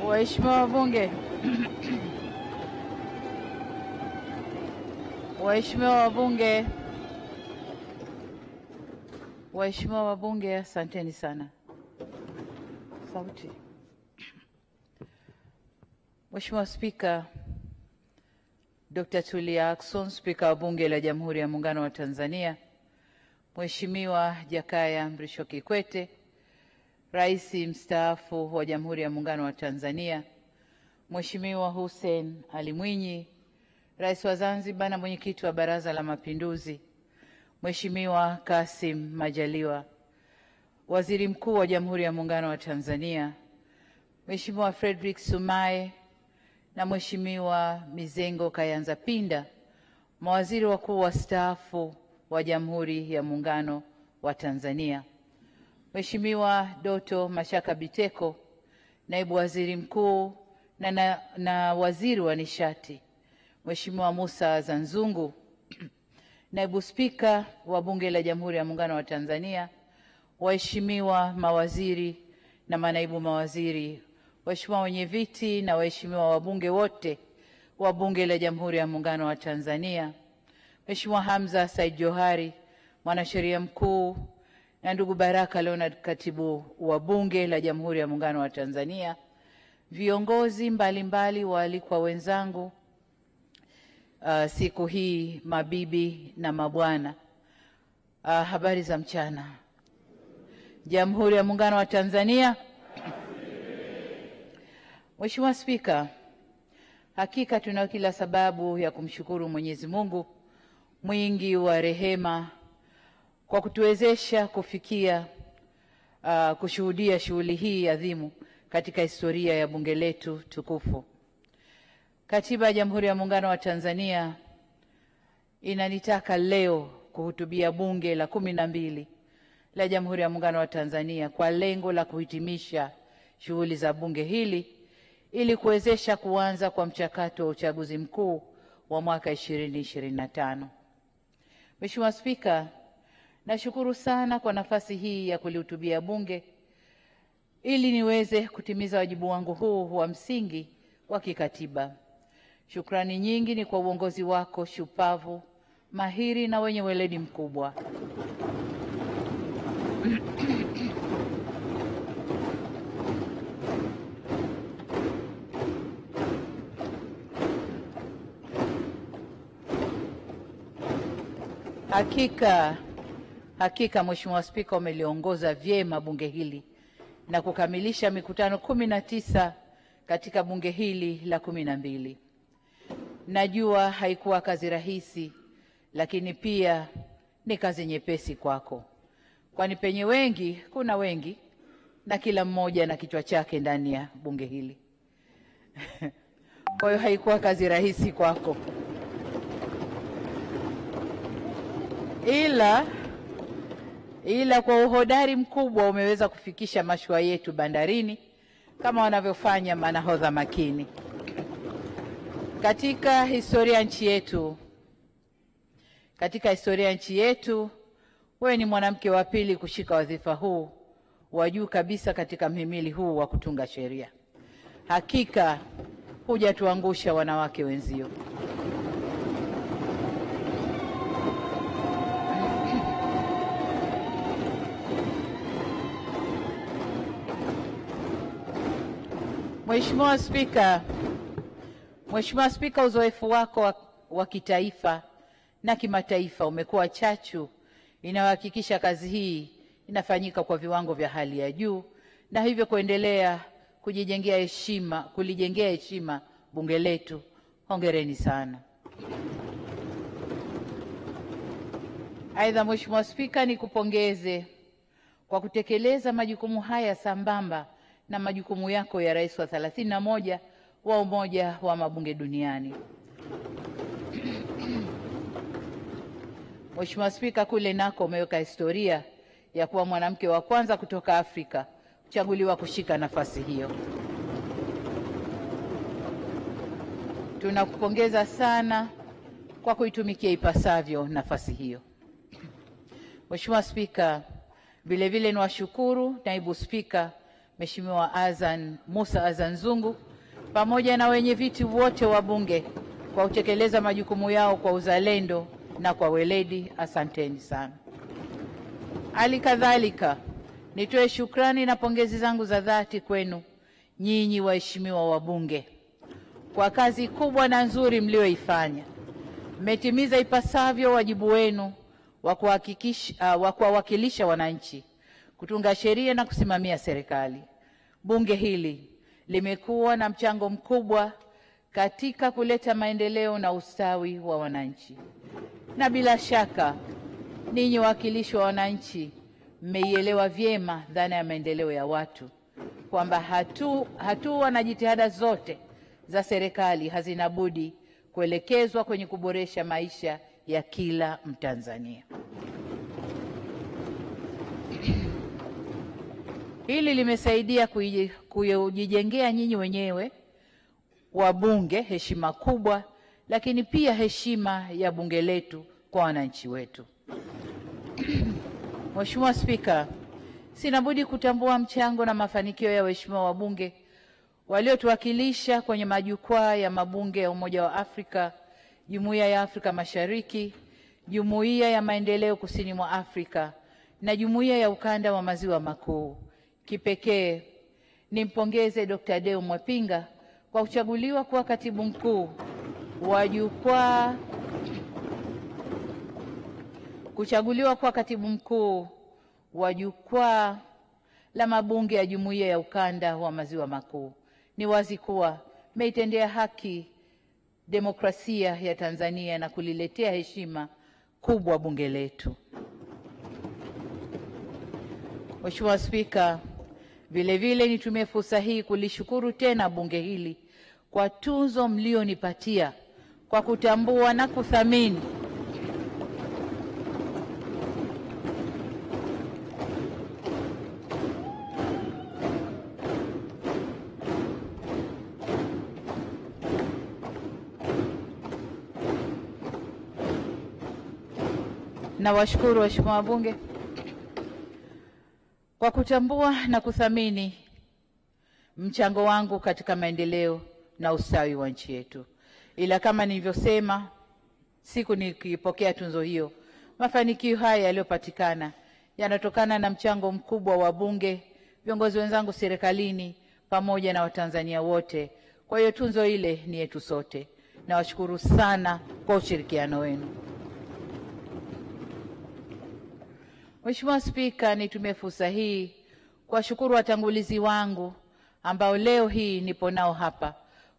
Waheshimiwa wabunge, Waheshimiwa wabunge, asanteni sana. Sauti. Mheshimiwa Spika Dr. Tulia Ackson, Spika wa Bunge la Jamhuri ya Muungano wa Tanzania, Mheshimiwa Jakaya Mrisho Kikwete, Rais mstaafu wa Jamhuri ya Muungano wa Tanzania, Mheshimiwa Hussein Ali Mwinyi, Rais wa Zanzibar na Mwenyekiti wa Baraza la Mapinduzi, Mheshimiwa Kassim Majaliwa, Waziri Mkuu wa Jamhuri ya Muungano wa Tanzania, Mheshimiwa Frederick Sumaye na Mheshimiwa Mizengo Kayanza Pinda, mawaziri wakuu wastaafu wa Jamhuri ya Muungano wa Tanzania, Mheshimiwa Doto Mashaka Biteko, Naibu Waziri Mkuu na Waziri wa Nishati, Mheshimiwa Musa Zanzungu, Naibu Spika wa Bunge la Jamhuri ya Muungano wa Tanzania, waheshimiwa mawaziri na manaibu mawaziri, waheshimiwa wenye viti na waheshimiwa wabunge wote wa Bunge la Jamhuri ya Muungano wa Tanzania, Mheshimiwa Hamza Said Johari, mwanasheria mkuu, na ndugu Baraka Leonard, katibu wa Bunge la Jamhuri ya Muungano wa Tanzania, viongozi mbalimbali, waalikwa wenzangu, siku hii, mabibi na mabwana, habari za mchana. Jamhuri ya Muungano wa Tanzania. Mheshimiwa Spika, hakika tunayo kila sababu ya kumshukuru Mwenyezi Mungu mwingi wa rehema kwa kutuwezesha kufikia kushuhudia shughuli hii adhimu katika historia ya bunge letu tukufu. Katiba ya Jamhuri ya Muungano wa Tanzania inanitaka leo kuhutubia bunge la 12 la Jamhuri ya Muungano wa Tanzania kwa lengo la kuhitimisha shughuli za bunge hili ili kuwezesha kuanza kwa mchakato wa uchaguzi mkuu wa mwaka 2025. Mheshimiwa Spika, nashukuru sana kwa nafasi hii ya kulihutubia bunge ili niweze kutimiza wajibu wangu huu wa msingi wa kikatiba. Shukrani nyingi ni kwa uongozi wako shupavu, mahiri na wenye weledi mkubwa. Hakika Mheshimiwa Spika, umeliongoza vyema bunge hili na kukamilisha mikutano 19 katika bunge hili la 12. Najua haikuwa kazi rahisi, lakini pia ni kazi nyepesi kwako, kwani kuna wengi na kila mmoja na kichwa chake ndani ya bunge hili. Kwa hiyo haikuwa kazi rahisi kwako, ila kwa uhodari mkubwa umeweza kufikisha mashua yetu bandarini kama wanavyofanya manahodha makini. Katika historia ya nchi yetu, wewe ni mwanamke wa pili kushika wadhifa huu wa juu kabisa katika mhimili huu wa kutunga sheria. Hakika hujatuangusha wanawake wenzio. Mheshimiwa Spika, uzoefu wako wa kitaifa na kimataifa umekuwa chachu inayohakikisha kazi hii inafanyika kwa viwango vya hali ya juu na hivyo kuendelea kulijengea heshima bunge letu. Hongereni sana. Aidha, Mheshimiwa Spika, nikupongeze kwa kutekeleza majukumu haya sambamba na majukumu yako ya rais wa 31 wa Umoja wa Mabunge Duniani. Mheshimiwa Spika, kule nako umeweka historia ya kuwa mwanamke wa kwanza kutoka Afrika kuchaguliwa kushika nafasi hiyo. Tunakupongeza sana kwa kuitumikia ipasavyo nafasi hiyo. Mheshimiwa Spika, vile vile niwashukuru naibu spika Mheshimiwa Musa Azan Zungu pamoja na wenye viti wote wa Bunge kwa kutekeleza majukumu yao kwa uzalendo na kwa weledi. Asanteni sana. Hali kadhalika nitoe shukrani na pongezi zangu za dhati kwenu nyinyi waheshimiwa wabunge kwa kazi kubwa na nzuri mlioifanya. Mmetimiza ipasavyo wajibu wenu wa kuwawakilisha wananchi, kutunga sheria na kusimamia serikali. Bunge hili limekuwa na mchango mkubwa katika kuleta maendeleo na ustawi wa wananchi. Na bila shaka ninyi wawakilishi wa wananchi mmeielewa vyema dhana ya maendeleo ya watu, kwamba hatua na jitihada zote za serikali hazina budi kuelekezwa kwenye kuboresha maisha ya kila Mtanzania. Hili limesaidia kujijengea nyinyi wenyewe wabunge heshima kubwa, lakini pia heshima ya bunge letu kwa wananchi wetu. Mheshimiwa Spika, sina budi kutambua mchango na mafanikio ya waheshimiwa wabunge waliotuwakilisha kwenye majukwaa ya mabunge ya Umoja wa Afrika, Jumuiya ya Afrika Mashariki, Jumuiya ya Maendeleo Kusini mwa Afrika na Jumuiya ya Ukanda wa Maziwa Makuu. Kipekee nimpongeze Dr. Deo Mwepinga kwa kuchaguliwa kuwa katibu mkuu wa jukwaa la mabunge ya Jumuiya ya Ukanda wa Maziwa Makuu. Ni wazi kuwa mmeitendea haki demokrasia ya Tanzania na kuliletea heshima kubwa bunge letu. Mheshimiwa Spika, vile nitumie fursa hii kulishukuru tena bunge hili kwa tuzo mlionipatia kwa kutambua na kuthamini na washukuru waheshimiwa wabunge kwa kutambua na kuthamini mchango wangu katika maendeleo na ustawi wa nchi yetu. Ila kama nilivyosema siku nikipokea tunzo hiyo, mafanikio haya yaliyopatikana yanatokana na mchango mkubwa wa bunge, viongozi wenzangu serikalini pamoja na Watanzania wote. Kwa hiyo tunzo ile ni yetu sote. Nawashukuru sana kwa ushirikiano wenu. Mheshimiwa Spika, nitumie fursa hii kuwashukuru watangulizi wangu ambao leo hii nipo nao hapa,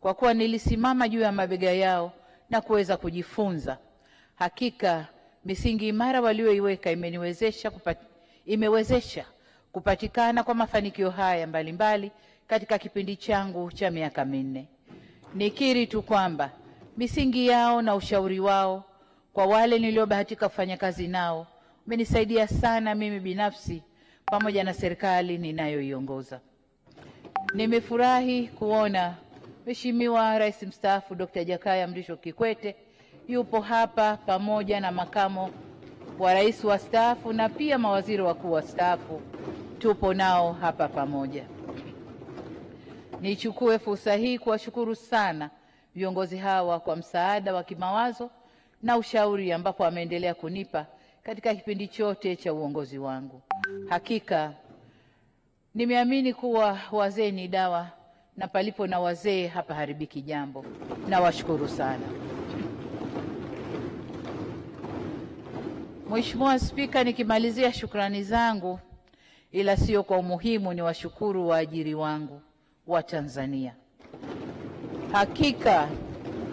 kwa kuwa nilisimama juu ya mabega yao na kuweza kujifunza. Hakika misingi imara walioiweka imewezesha kupatikana kwa mafanikio haya mbalimbali katika kipindi changu cha miaka minne. Nikiri tu kwamba misingi yao na ushauri wao kwa wale niliobahatika kufanya kazi nao umenisaidia sana mimi binafsi pamoja na serikali ninayoiongoza. Nimefurahi kuona Mheshimiwa Rais Mstaafu Dr. Jakaya Mrisho Kikwete yupo hapa pamoja na makamo wa rais wastaafu na pia mawaziri wakuu wastaafu, tupo nao hapa pamoja. Nichukue fursa hii kuwashukuru sana viongozi hawa kwa msaada wa kimawazo na ushauri ambapo wameendelea kunipa katika kipindi chote cha uongozi wangu. Hakika nimeamini kuwa wazee ni dawa, na palipo na wazee hapa haribiki jambo. Nawashukuru sana. Mheshimiwa Spika, nikimalizia shukrani zangu, ila sio kwa umuhimu, ni washukuru waajiri wangu wa Tanzania. Hakika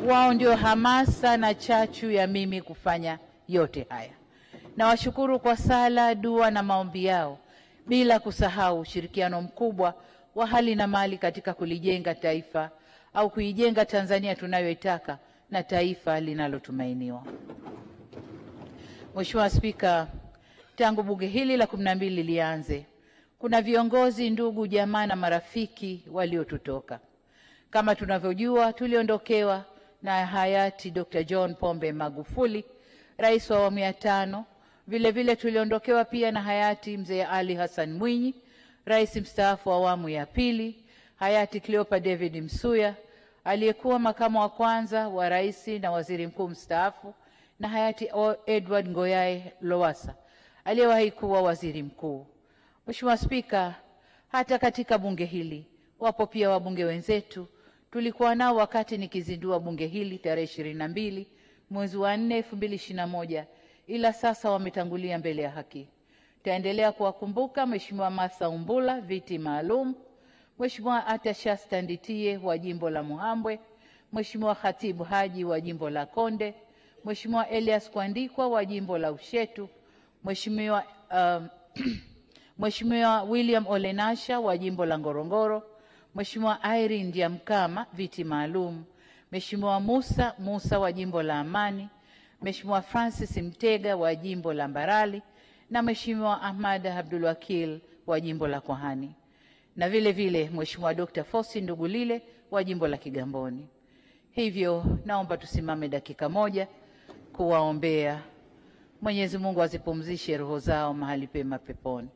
wao ndio hamasa na chachu ya mimi kufanya yote haya. Nawashukuru kwa sala, dua na maombi yao, bila kusahau ushirikiano mkubwa wa hali na mali katika kulijenga taifa au kuijenga Tanzania tunayoitaka na taifa linalotumainiwa. Mheshimiwa Spika, tangu bunge hili la 12 lianze, kuna viongozi, ndugu, jamaa na marafiki waliotutoka. Kama tunavyojua, tuliondokewa na hayati Dr. John Pombe Magufuli, rais wa awamu ya 5. Vile tuliondokewa pia na hayati Mzee Ali Hassan Mwinyi, Rais mstaafu wa awamu ya pili hayati Cleopa David Msuya, aliyekuwa makamu wa kwanza wa rais na waziri mkuu mstaafu, na hayati Edward Ngoyai Lowassa, aliyewahi kuwa waziri mkuu. Mheshimiwa Spika, hata katika bunge hili wapo pia wabunge wenzetu tulikuwa nao wakati nikizindua bunge hili tarehe 22 mwezi wa 4 2021, ila sasa wametangulia mbele ya haki. Taendelea kuwakumbuka Mheshimiwa Martha Umbula, viti maalum, Mheshimiwa Atashasta Nditie wa jimbo la Muhambwe, Mheshimiwa Khatibu Haji wa jimbo la Konde, Mheshimiwa Elias Kwandikwa wa jimbo la Ushetu, Mheshimiwa William Olenasha wa jimbo la Ngorongoro, Mheshimiwa Irene Ndiamkama, viti maalum, Mheshimiwa Musa wa jimbo la Amani, Mheshimiwa Francis Mtega wa jimbo la Mbarali, na Mheshimiwa Ahmad Abdul Wakil wa jimbo la Kwahani, na vile vile Mheshimiwa Dr. Fosi Ndugulile wa jimbo la Kigamboni. Hivyo naomba tusimame dakika moja kuwaombea. Mwenyezi Mungu azipumzishe roho zao mahali pema peponi.